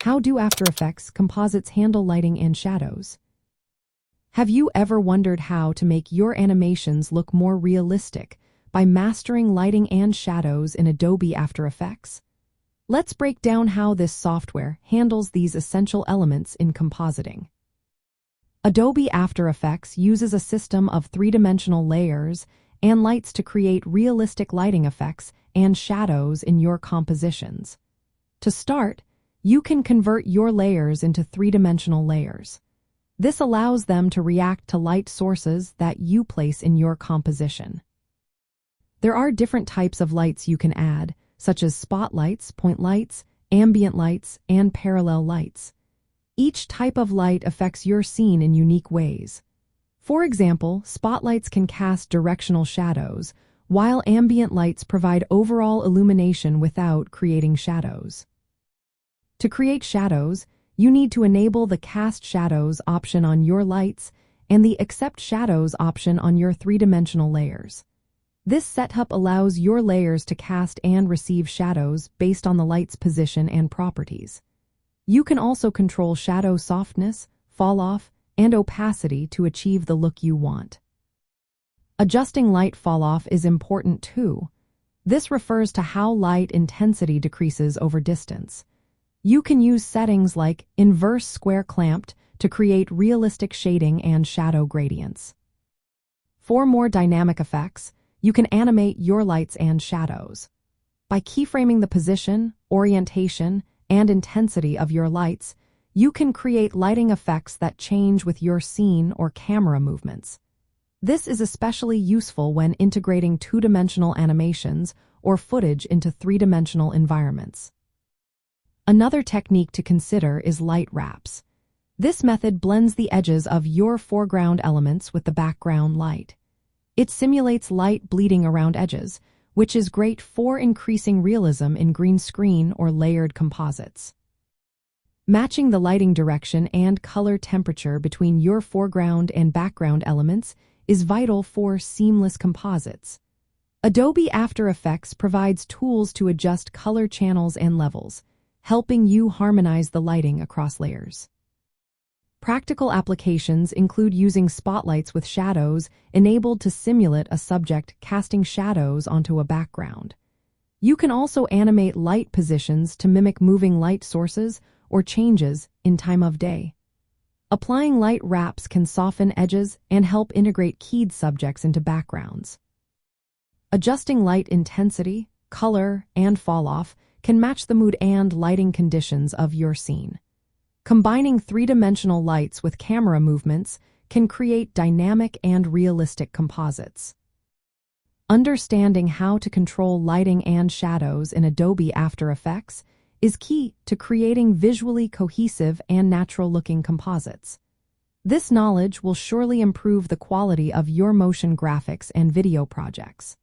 How do After Effects composites handle lighting and shadows? Have you ever wondered how to make your animations look more realistic by mastering lighting and shadows in Adobe After Effects? Let's break down how this software handles these essential elements in compositing. Adobe After Effects uses a system of three-dimensional layers and lights to create realistic lighting effects and shadows in your compositions. To start, you can convert your layers into three-dimensional layers. This allows them to react to light sources that you place in your composition. There are different types of lights you can add, such as spotlights, point lights, ambient lights, and parallel lights. Each type of light affects your scene in unique ways. For example, spotlights can cast directional shadows, while ambient lights provide overall illumination without creating shadows. To create shadows, you need to enable the Cast Shadows option on your lights and the Accept Shadows option on your three-dimensional layers. This setup allows your layers to cast and receive shadows based on the light's position and properties. You can also control shadow softness, falloff, and opacity to achieve the look you want. Adjusting light falloff is important too. This refers to how light intensity decreases over distance. You can use settings like Inverse Square Clamped to create realistic shading and shadow gradients. For more dynamic effects, you can animate your lights and shadows. By keyframing the position, orientation, and intensity of your lights, you can create lighting effects that change with your scene or camera movements. This is especially useful when integrating two-dimensional animations or footage into three-dimensional environments. Another technique to consider is light wraps. This method blends the edges of your foreground elements with the background light. It simulates light bleeding around edges, which is great for increasing realism in green screen or layered composites. Matching the lighting direction and color temperature between your foreground and background elements is vital for seamless composites. Adobe After Effects provides tools to adjust color channels and levels, helping you harmonize the lighting across layers. Practical applications include using spotlights with shadows enabled to simulate a subject casting shadows onto a background. You can also animate light positions to mimic moving light sources or changes in time of day. Applying light wraps can soften edges and help integrate keyed subjects into backgrounds. Adjusting light intensity, color, and falloff can match the mood and lighting conditions of your scene. Combining three-dimensional lights with camera movements can create dynamic and realistic composites. Understanding how to control lighting and shadows in Adobe After Effects is key to creating visually cohesive and natural-looking composites. This knowledge will surely improve the quality of your motion graphics and video projects.